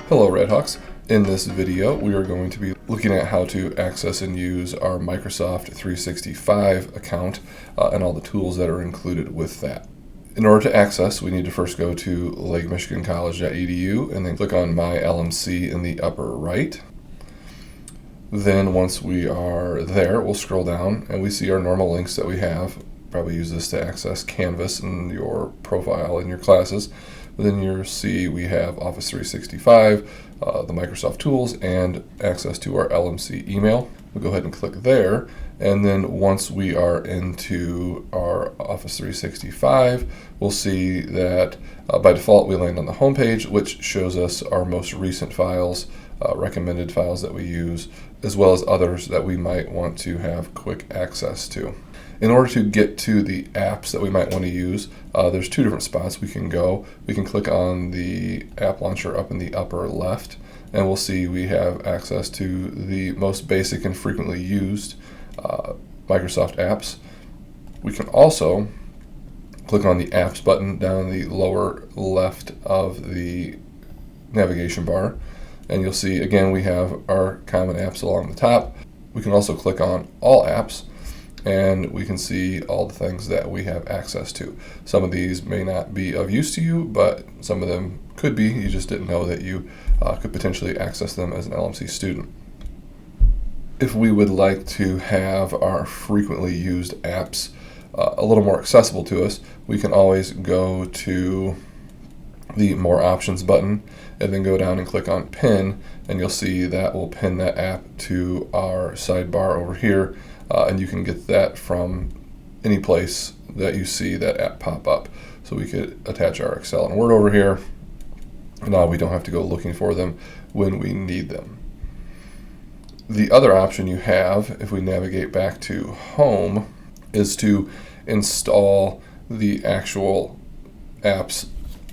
Hello Redhawks. In this video we are going to be looking at how to access and use our Microsoft 365 account and all the tools that are included with that. In order to access, we need to first go to lakemichigancollege.edu and then click on My LMC in the upper right. Then once we are there, we'll scroll down and we see our normal links that we have. Probably use this to access Canvas and your profile in your classes. Then you'll see we have Office 365, the Microsoft tools, and access to our LMC email. We'll go ahead and click there, and then once we are into our Office 365, we'll see that by default we land on the home page, which shows us our most recent files, recommended files that we use, as well as others that we might want to have quick access to. In order to get to the apps that we might want to use, there's two different spots we can go. We can click on the app launcher up in the upper left, and we'll see we have access to the most basic and frequently used Microsoft apps. We can also click on the apps button down the lower left of the navigation bar, and you'll see again we have our common apps along the top. We can also click on all apps, and we can see all the things that we have access to. Some of these may not be of use to you, but some of them could be. You just didn't know that you could potentially access them as an LMC student. If we would like to have our frequently used apps a little more accessible to us, we can always go to the More Options button and then go down and click on Pin, and you'll see that will pin that app to our sidebar over here. And you can get that from any place that you see that app pop up. So we could attach our Excel and Word over here. Now we don't have to go looking for them when we need them. The other option you have, if we navigate back to Home, is to install the actual apps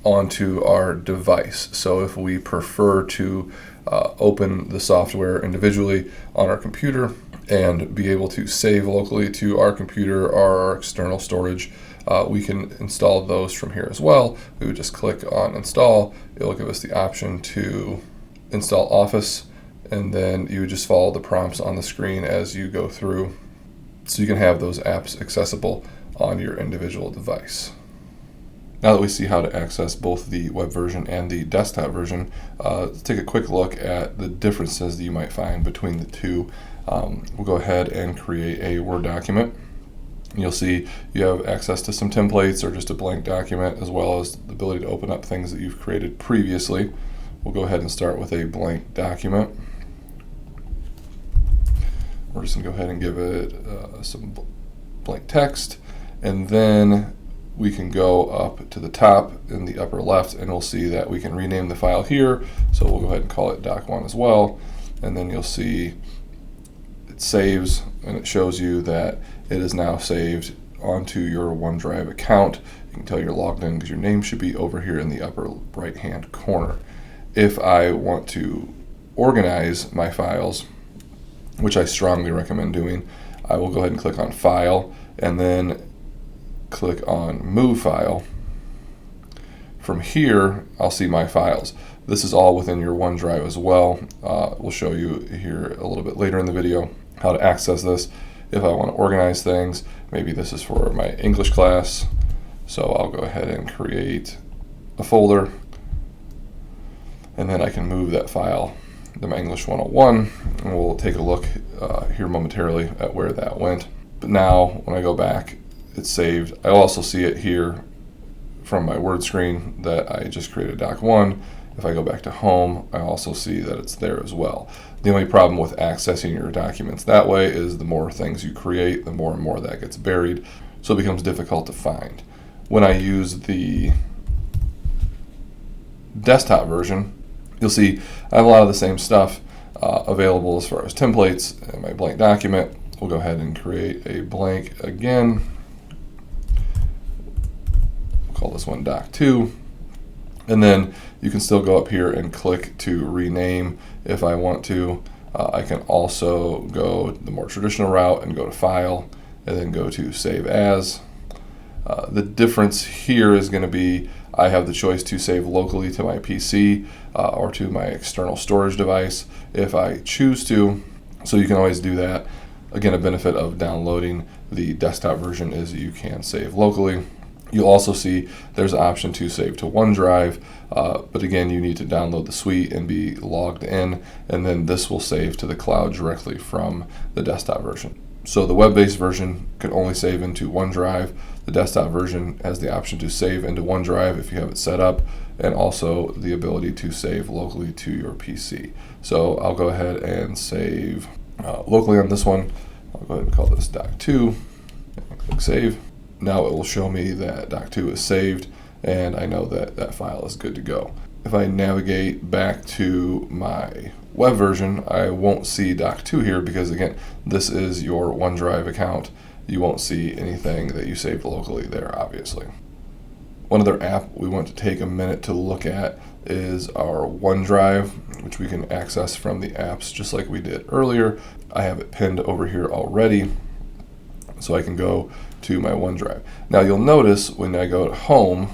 onto our device. So if we prefer to open the software individually on our computer and be able to save locally to our computer or our external storage, we can install those from here as well. We would just click on Install. It'll give us the option to install Office, and then you would just follow the prompts on the screen as you go through, so you can have those apps accessible on your individual device. Now that we see how to access both the web version and the desktop version, let's take a quick look at the differences that you might find between the two. We'll go ahead and create a Word document. You'll see you have access to some templates or just a blank document, as well as the ability to open up things that you've created previously. We'll go ahead and start with a blank document. We're just going to go ahead and give it some blank text, and then we can go up to the top in the upper left, and we'll see that we can rename the file here. So we'll go ahead and call it doc1 as well, and then you'll see it saves, and it shows you that it is now saved onto your OneDrive account. You can tell you're logged in because your name should be over here in the upper right hand corner. If I want to organize my files, which I strongly recommend doing, I will go ahead and click on File and then click on Move File. From here, I'll see my files. This is all within your OneDrive as well. We'll show you here a little bit later in the video how to access this. If I want to organize things, maybe this is for my English class, so I'll go ahead and create a folder, and then I can move that file to my English 101, and we'll take a look here momentarily at where that went. But now when I go back, it's saved. I'll also see it here from my Word screen that I just created doc1. If I go back to Home, I also see that it's there as well. The only problem with accessing your documents that way is the more things you create, the more and more that gets buried, so it becomes difficult to find. When I use the desktop version, you'll see I have a lot of the same stuff available as far as templates and my blank document. We'll go ahead and create a blank again. We'll call this one doc2. And then you can still go up here and click to rename if I want to. I can also go the more traditional route and go to File and then go to Save As. The difference here is going to be I have the choice to save locally to my PC or to my external storage device if I choose to. So you can always do that. Again, a benefit of downloading the desktop version is you can save locally. You'll also see there's an option to save to OneDrive, but again, you need to download the suite and be logged in, and then this will save to the cloud directly from the desktop version. So the web-based version can only save into OneDrive. The desktop version has the option to save into OneDrive if you have it set up, and also the ability to save locally to your PC. So I'll go ahead and save locally on this one. I'll go ahead and call this doc2 and click save. Now it will show me that doc2 is saved, and I know that that file is good to go. If I navigate back to my web version, I won't see doc2 here because, again, this is your OneDrive account. You won't see anything that you saved locally there, obviously. One other app we want to take a minute to look at is our OneDrive, which we can access from the apps just like we did earlier. I have it pinned over here already, so I can go to my OneDrive. Now you'll notice when I go to home,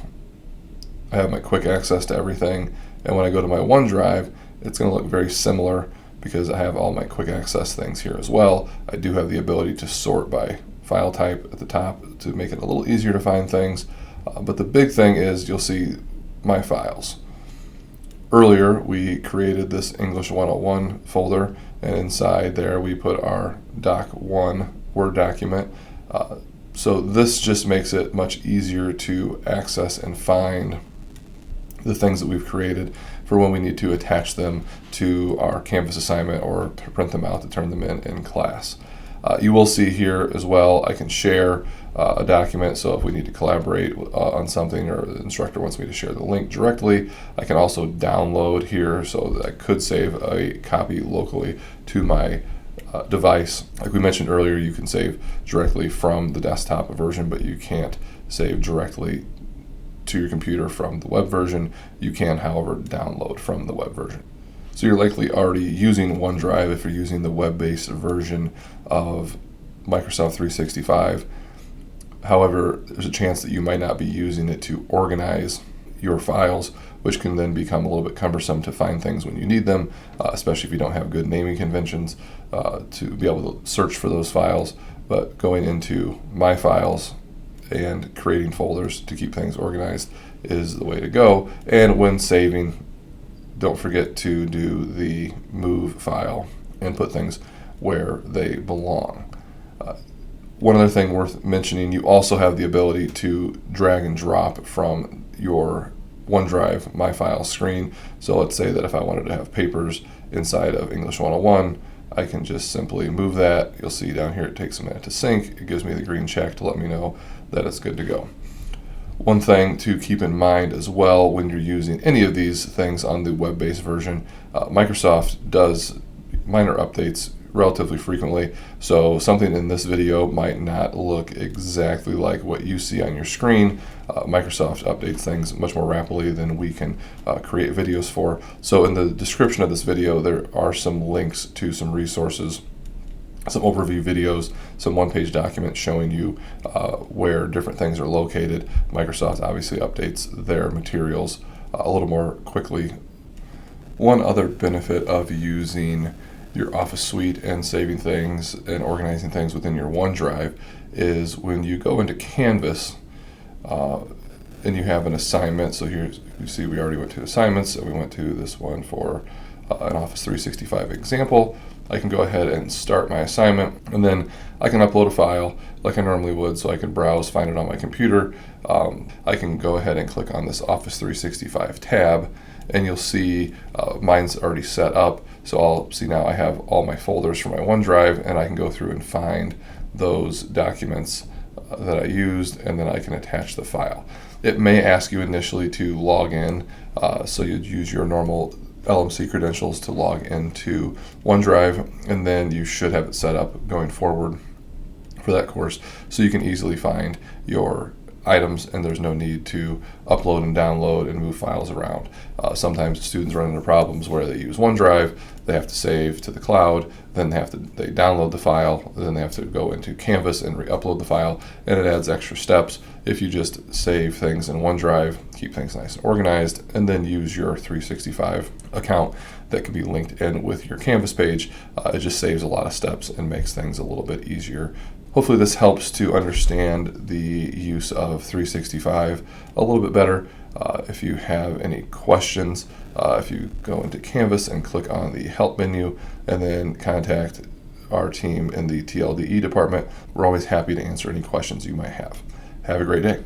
I have my quick access to everything, and when I go to my OneDrive, it's going to look very similar because I have all my quick access things here as well. I do have the ability to sort by file type at the top to make it a little easier to find things, but the big thing is you'll see my files. Earlier we created this English 101 folder, and inside there we put our doc1 Word document. So this just makes it much easier to access and find the things that we've created for when we need to attach them to our Canvas assignment or to print them out to turn them in class. You will see here as well, I can share a document, so if we need to collaborate on something or the instructor wants me to share the link directly, I can also download here so that I could save a copy locally to my device. Like we mentioned earlier, you can save directly from the desktop version, but you can't save directly to your computer from the web version. You can, however, download from the web version. So you're likely already using OneDrive if you're using the web-based version of Microsoft 365. However, there's a chance that you might not be using it to organize your files, which can then become a little bit cumbersome to find things when you need them, especially if you don't have good naming conventions to be able to search for those files. But going into My Files and creating folders to keep things organized is the way to go. And when saving, don't forget to do the move file and put things where they belong. One other thing worth mentioning, you also have the ability to drag and drop from your OneDrive My Files screen. So let's say that if I wanted to have papers inside of English 101, I can just simply move that. You'll see down here it takes a minute to sync. It gives me the green check to let me know that it's good to go. One thing to keep in mind as well when you're using any of these things on the web-based version, Microsoft does minor updates relatively frequently, so something in this video might not look exactly like what you see on your screen. Microsoft updates things much more rapidly than we can create videos for. So in the description of this video, there are some links to some resources, some overview videos, some one-page documents showing you where different things are located. Microsoft obviously updates their materials a little more quickly. One other benefit of using your Office suite and saving things and organizing things within your OneDrive is when you go into Canvas and you have an assignment. So here you see we already went to assignments, and we went to this one for an Office 365 example. I can go ahead and start my assignment, and then I can upload a file like I normally would, so I can browse, find it on my computer. I can go ahead and click on this Office 365 tab, and you'll see mine's already set up. So I'll see now I have all my folders for my OneDrive, and I can go through and find those documents that I used, and then I can attach the file. It may ask you initially to log in, so you'd use your normal LMC credentials to log into OneDrive, and then you should have it set up going forward for that course, so you can easily find your items, and there's no need to upload and download and move files around. Sometimes students run into problems where they use OneDrive, they have to save to the cloud, then they download the file, then they have to go into Canvas and re-upload the file, and it adds extra steps. If you just save things in OneDrive, keep things nice and organized, and then use your 365 account that can be linked in with your Canvas page, it just saves a lot of steps and makes things a little bit easier. Hopefully this helps to understand the use of 365 a little bit better. If you have any questions, if you go into Canvas and click on the Help menu and then contact our team in the TLDE department, we're always happy to answer any questions you might have. Have a great day.